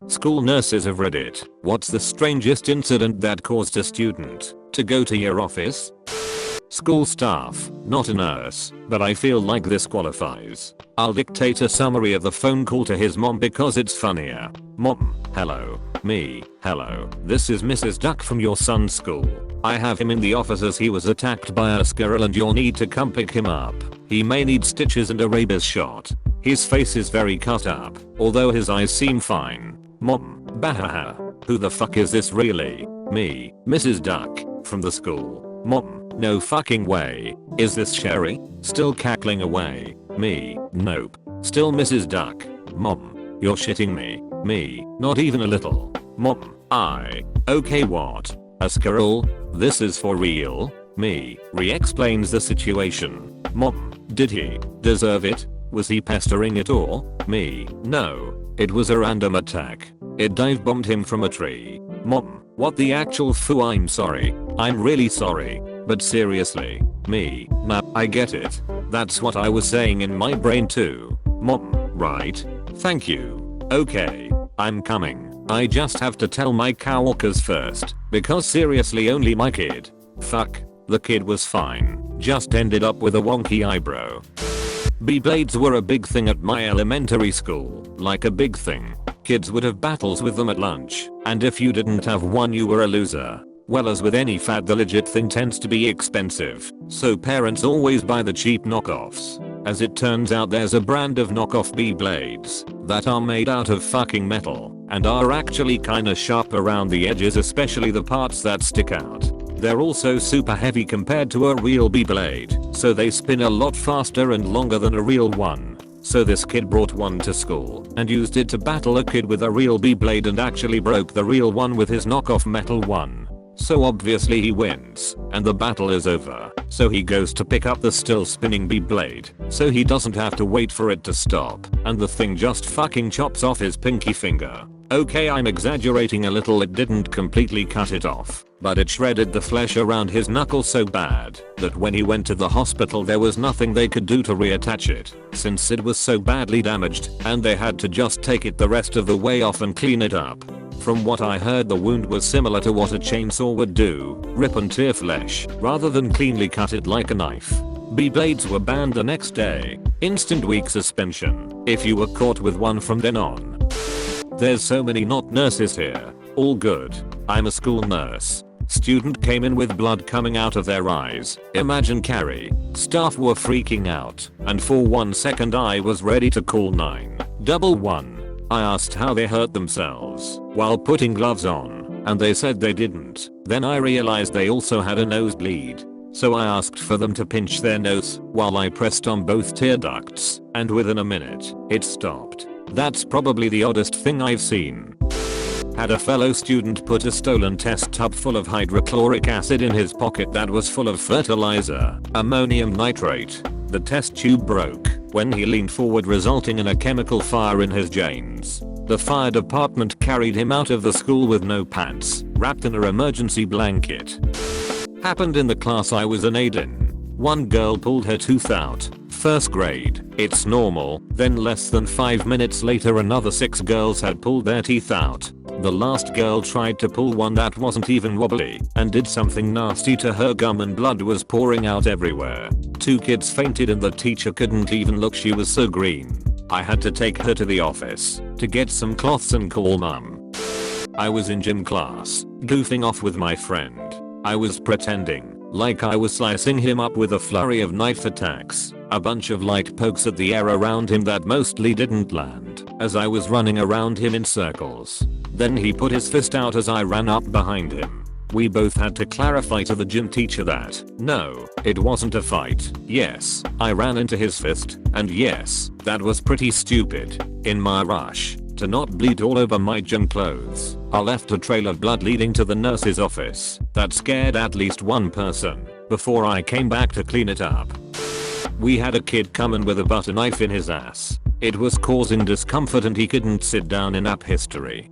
School nurses of Reddit, what's the strangest incident that caused a student to go to your office? School staff, not a nurse, but I feel like this qualifies. I'll dictate a summary of the phone call to his mom because it's funnier. Mom, hello. Me, hello. This is Mrs. Duck from your son's school. I have him in the office as he was attacked by a squirrel and you'll need to come pick him up. He may need stitches and a rabies shot. His face is very cut up, although his eyes seem fine. Mom, bahaha. Who the fuck is this really? Me, Mrs. Duck, from the school. Mom, no fucking way. Is this Sherry? Still cackling away. Me, nope. Still Mrs. Duck. Mom, you're shitting me. Me, not even a little. Mom, okay what? A squirrel? This is for real? Me, re-explains the situation. Mom, did he deserve it? Was he pestering it or? Me, no. It was a random attack. It dive bombed him from a tree. Mom, what the actual foo? I'm sorry. I'm really sorry. But seriously. Me, nah, I get it. That's what I was saying in my brain too. Mom, right. Thank you. Okay. I'm coming. I just have to tell my coworkers first. Because seriously only my kid. Fuck. The kid was fine. Just ended up with a wonky eyebrow. Beyblades were a big thing at my elementary school. Like a big thing. Kids would have battles with them at lunch. And if you didn't have one you were a loser. Well, as with any fad, the legit thing tends to be expensive. So parents always buy the cheap knockoffs. As it turns out, there's a brand of knockoff Beyblades that are made out of fucking metal and are actually kinda sharp around the edges, especially the parts that stick out. They're also super heavy compared to a real Beyblade, so they spin a lot faster and longer than a real one. So this kid brought one to school and used it to battle a kid with a real Beyblade and actually broke the real one with his knockoff metal one. So obviously he wins, and the battle is over. So he goes to pick up the still spinning Beyblade, so he doesn't have to wait for it to stop, and the thing just fucking chops off his pinky finger. Okay, I'm exaggerating a little, it didn't completely cut it off, but it shredded the flesh around his knuckle so bad that when he went to the hospital there was nothing they could do to reattach it, since it was so badly damaged, and they had to just take it the rest of the way off and clean it up. From what I heard, the wound was similar to what a chainsaw would do, rip and tear flesh, rather than cleanly cut it like a knife. Beyblades were banned the next day. Instant week suspension if you were caught with one from then on. There's so many not nurses here. All good. I'm a school nurse. Student came in with blood coming out of their eyes. Imagine Carrie. Staff were freaking out, and for 1 second I was ready to call 911. I asked how they hurt themselves while putting gloves on, and they said they didn't. Then I realized they also had a nosebleed. So I asked for them to pinch their nose while I pressed on both tear ducts, and within a minute, it stopped. That's probably the oddest thing I've seen. Had a fellow student put a stolen test tub full of hydrochloric acid in his pocket that was full of fertilizer, ammonium nitrate. The test tube broke when he leaned forward, resulting in a chemical fire in his jeans. The fire department carried him out of the school with no pants, wrapped in an emergency blanket. Happened in the class I was an aide in. One girl pulled her tooth out. First grade, it's normal. Then less than 5 minutes later another 6 girls had pulled their teeth out. The last girl tried to pull one that wasn't even wobbly and did something nasty to her gum, and blood was pouring out everywhere. 2 kids fainted and the teacher couldn't even look, she was so green. I had to take her to the office to get some cloths and call mum. I was in gym class, goofing off with my friend. I was pretending like I was slicing him up with a flurry of knife attacks, a bunch of light pokes at the air around him that mostly didn't land, as I was running around him in circles. Then he put his fist out as I ran up behind him. We both had to clarify to the gym teacher that, no, it wasn't a fight. Yes, I ran into his fist, and yes, that was pretty stupid. In my rush to not bleed all over my gym clothes, I left a trail of blood leading to the nurse's office that scared at least one person before I came back to clean it up. We had a kid come in with a butter knife in his ass. It was causing discomfort and he couldn't sit down in app history.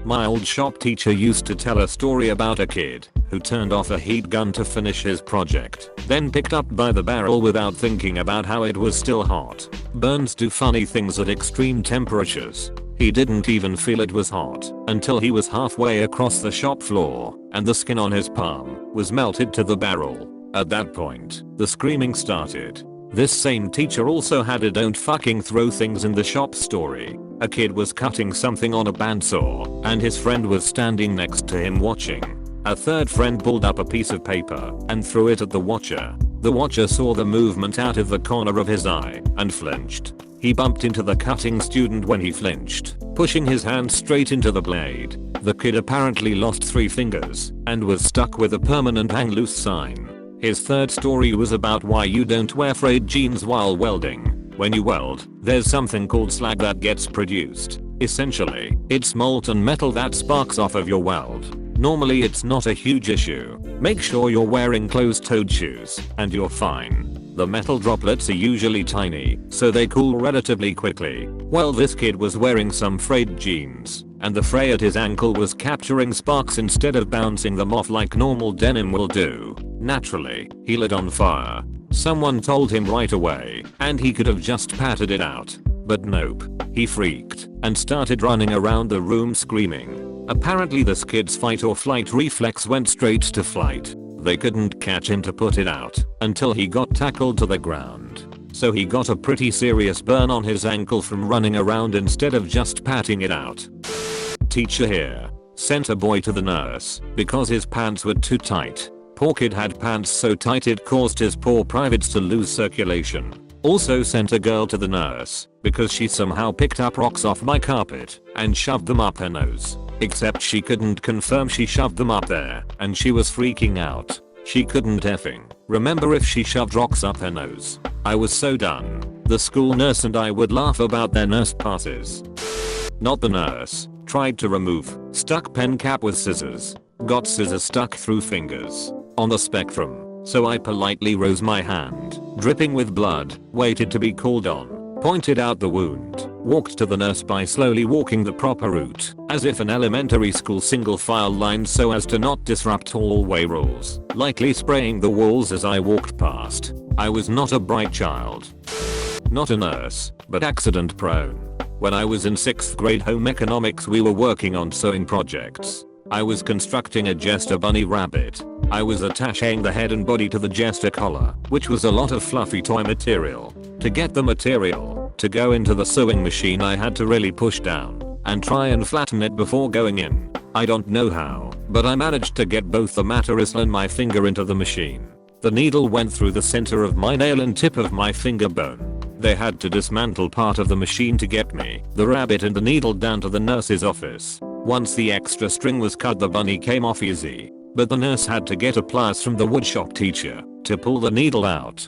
My old shop teacher used to tell a story about a kid who turned off a heat gun to finish his project, then picked up by the barrel without thinking about how it was still hot. Burns do funny things at extreme temperatures. He didn't even feel it was hot until he was halfway across the shop floor and the skin on his palm was melted to the barrel. At that point, the screaming started. This same teacher also had a "don't fucking throw things in the shop" story. A kid was cutting something on a bandsaw and his friend was standing next to him watching. A third friend pulled up a piece of paper and threw it at the watcher. The watcher saw the movement out of the corner of his eye and flinched. He bumped into the cutting student when he flinched, pushing his hand straight into the blade. The kid apparently lost 3 fingers and was stuck with a permanent hang loose sign. His third story was about why you don't wear frayed jeans while welding. When you weld, there's something called slag that gets produced. Essentially, it's molten metal that sparks off of your weld. Normally it's not a huge issue. Make sure you're wearing closed-toed shoes and you're fine. The metal droplets are usually tiny, so they cool relatively quickly. Well, this kid was wearing some frayed jeans, and the fray at his ankle was capturing sparks instead of bouncing them off like normal denim will do. Naturally, he lit on fire. Someone told him right away, and he could have just patted it out. But nope. He freaked and started running around the room screaming. Apparently this kid's fight or flight reflex went straight to flight. They couldn't catch him to put it out until he got tackled to the ground. So he got a pretty serious burn on his ankle from running around instead of just patting it out. Teacher here sent a boy to the nurse because his pants were too tight. Poor kid had pants so tight it caused his poor privates to lose circulation. Also sent a girl to the nurse because she somehow picked up rocks off my carpet and shoved them up her nose. Except she couldn't confirm she shoved them up there and she was freaking out. She couldn't effing remember if she shoved rocks up her nose. I was so done. The school nurse and I would laugh about their nurse passes. Not the nurse. Tried to remove stuck pen cap with scissors. Got scissors stuck through fingers. On the spectrum. So I politely rose my hand, dripping with blood, waited to be called on, pointed out the wound, walked to the nurse by slowly walking the proper route, as if an elementary school single file line so as to not disrupt hallway rules, lightly spraying the walls as I walked past. I was not a bright child. Not a nurse, but accident prone. When I was in 6th grade home economics we were working on sewing projects. I was constructing a jester bunny rabbit. I was attaching the head and body to the jester collar, which was a lot of fluffy toy material. To get the material to go into the sewing machine I had to really push down and try and flatten it before going in. I don't know how, but I managed to get both the material and my finger into the machine. The needle went through the center of my nail and tip of my finger bone. They had to dismantle part of the machine to get me, the rabbit and the needle down to the nurse's office. Once the extra string was cut the bunny came off easy, but the nurse had to get a pliers from the woodshop teacher to pull the needle out.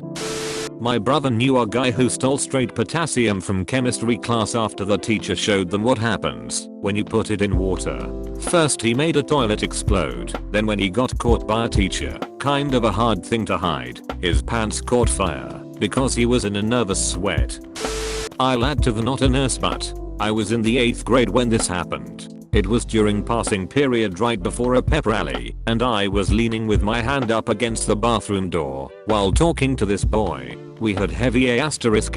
My brother knew a guy who stole straight potassium from chemistry class after the teacher showed them what happens when you put it in water. First he made a toilet explode, then when he got caught by a teacher, kind of a hard thing to hide, his pants caught fire because he was in a nervous sweat. I'll add to the not a nurse but I was in the 8th grade when this happened. It was during passing period right before a pep rally, and I was leaning with my hand up against the bathroom door while talking to this boy. We had heavy asterisk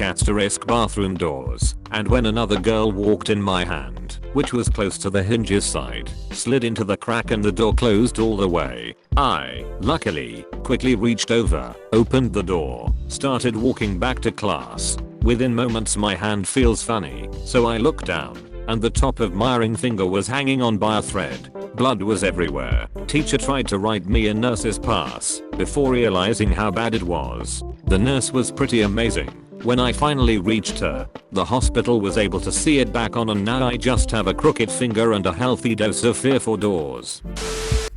bathroom doors, and when another girl walked in my hand, which was close to the hinges side, slid into the crack and the door closed all the way. I, luckily, quickly reached over, opened the door, started walking back to class. Within moments my hand feels funny, so I look down. And the top of my ring finger was hanging on by a thread. Blood was everywhere. Teacher tried to write me a nurse's pass before realizing how bad it was. The nurse was pretty amazing. When I finally reached her, the hospital was able to see it back on and now I just have a crooked finger and a healthy dose of fear for doors.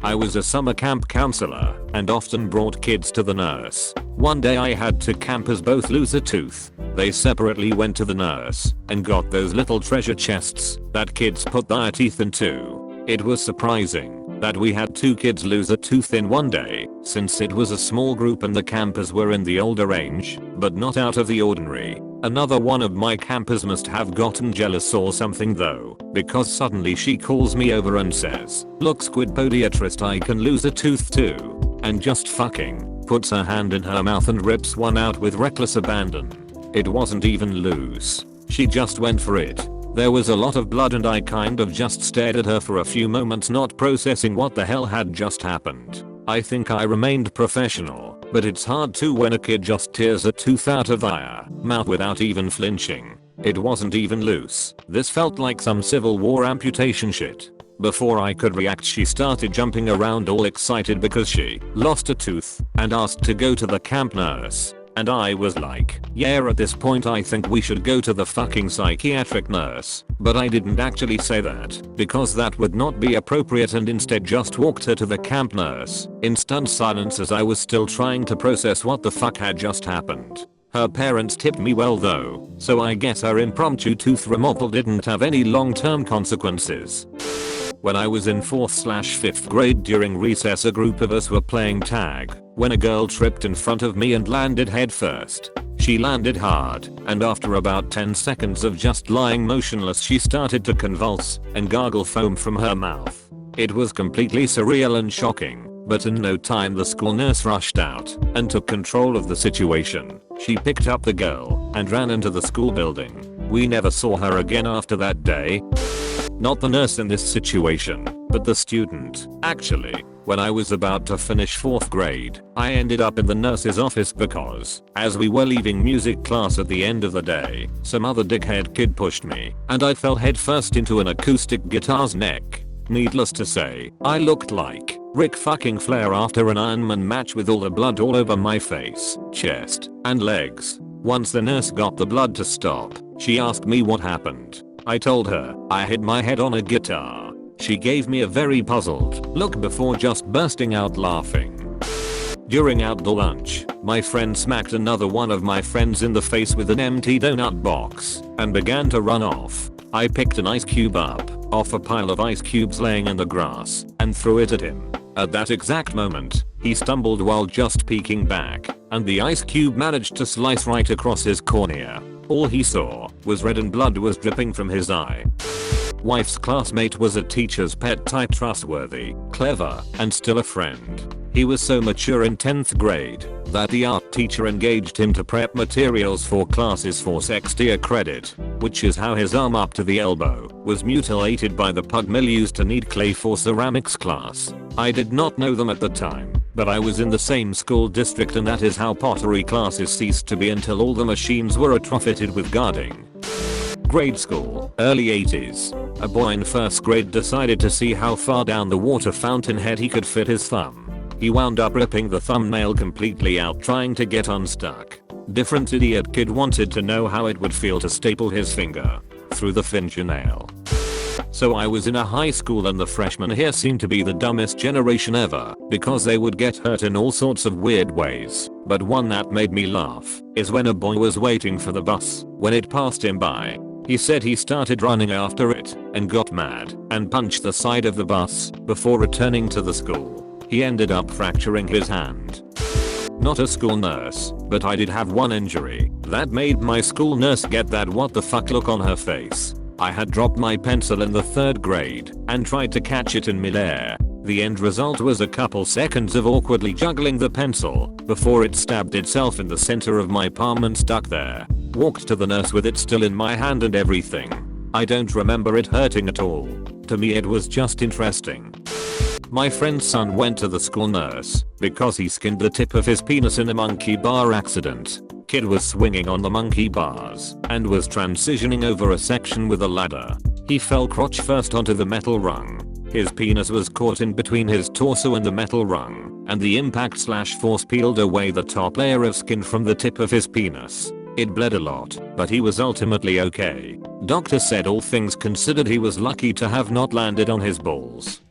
I was a summer camp counselor and often brought kids to the nurse. One day I had two campers both lose a tooth. They separately went to the nurse and got those little treasure chests that kids put their teeth into. It was surprising that we had 2 kids lose a tooth in one day, since it was a small group and the campers were in the older range, but not out of the ordinary. Another one of my campers must have gotten jealous or something though, because suddenly she calls me over and says, "Look squid podiatrist, I can lose a tooth too," and just fucking puts her hand in her mouth and rips one out with reckless abandon. It wasn't even loose. She just went for it. There was a lot of blood and I kind of just stared at her for a few moments, not processing what the hell had just happened. I think I remained professional, but it's hard to when a kid just tears a tooth out of their mouth without even flinching. It wasn't even loose. This felt like some Civil War amputation shit. Before I could react, she started jumping around all excited because she lost a tooth and asked to go to the camp nurse. And I was like, yeah, at this point I think we should go to the fucking psychiatric nurse. But I didn't actually say that because that would not be appropriate, and instead just walked her to the camp nurse in stunned silence as I was still trying to process what the fuck had just happened. Her parents tipped me well though, so I guess her impromptu tooth removal didn't have any long-term consequences. When I was in 4th/5th grade during recess, a group of us were playing tag when a girl tripped in front of me and landed headfirst. She landed hard, and after about 10 seconds of just lying motionless, she started to convulse and gargle foam from her mouth. It was completely surreal and shocking, but in no time the school nurse rushed out and took control of the situation. She picked up the girl and ran into the school building. We never saw her again after that day. Not the nurse in this situation, but the student. Actually, when I was about to finish 4th grade, I ended up in the nurse's office because, as we were leaving music class at the end of the day, some other dickhead kid pushed me, and I fell headfirst into an acoustic guitar's neck. Needless to say, I looked like Ric fucking Flair after an Iron Man match with all the blood all over my face, chest, and legs. Once the nurse got the blood to stop, she asked me what happened. I told her I hit my head on a guitar. She gave me a very puzzled look before just bursting out laughing. During outdoor lunch, my friend smacked another one of my friends in the face with an empty donut box and began to run off. I picked an ice cube up off a pile of ice cubes laying in the grass and threw it at him. At that exact moment, he stumbled while just peeking back, and the ice cube managed to slice right across his cornea. All he saw was red and blood was dripping from his eye. Wife's classmate was a teacher's pet type, trustworthy, clever, and still a friend. He was so mature in 10th grade that the art teacher engaged him to prep materials for classes for sextia credit, which is how his arm up to the elbow was mutilated by the pug mill used to knead clay for ceramics class. I did not know them at the time, but I was in the same school district, and that is how pottery classes ceased to be until all the machines were retrofitted with guarding. Grade school, early 80s. A boy in 1st grade decided to see how far down the water fountain head he could fit his thumb. He wound up ripping the thumbnail completely out trying to get unstuck. Different idiot kid wanted to know how it would feel to staple his finger through the fingernail. So I was in a high school, and the freshmen here seemed to be the dumbest generation ever because they would get hurt in all sorts of weird ways. But one that made me laugh is when a boy was waiting for the bus when it passed him by. He said he started running after it and got mad and punched the side of the bus before returning to the school. He ended up fracturing his hand. Not a school nurse, but I did have one injury that made my school nurse get that what the fuck look on her face. I had dropped my pencil in the 3rd grade and tried to catch it in midair. The end result was a couple seconds of awkwardly juggling the pencil before it stabbed itself in the center of my palm and stuck there. Walked to the nurse with it still in my hand and everything. I don't remember it hurting at all. To me it was just interesting. My friend's son went to the school nurse because he skinned the tip of his penis in a monkey bar accident. Kid was swinging on the monkey bars and was transitioning over a section with a ladder. He fell crotch first onto the metal rung. His penis was caught in between his torso and the metal rung, and the impact/force peeled away the top layer of skin from the tip of his penis. It bled a lot, but he was ultimately okay. Doctor said all things considered he was lucky to have not landed on his balls.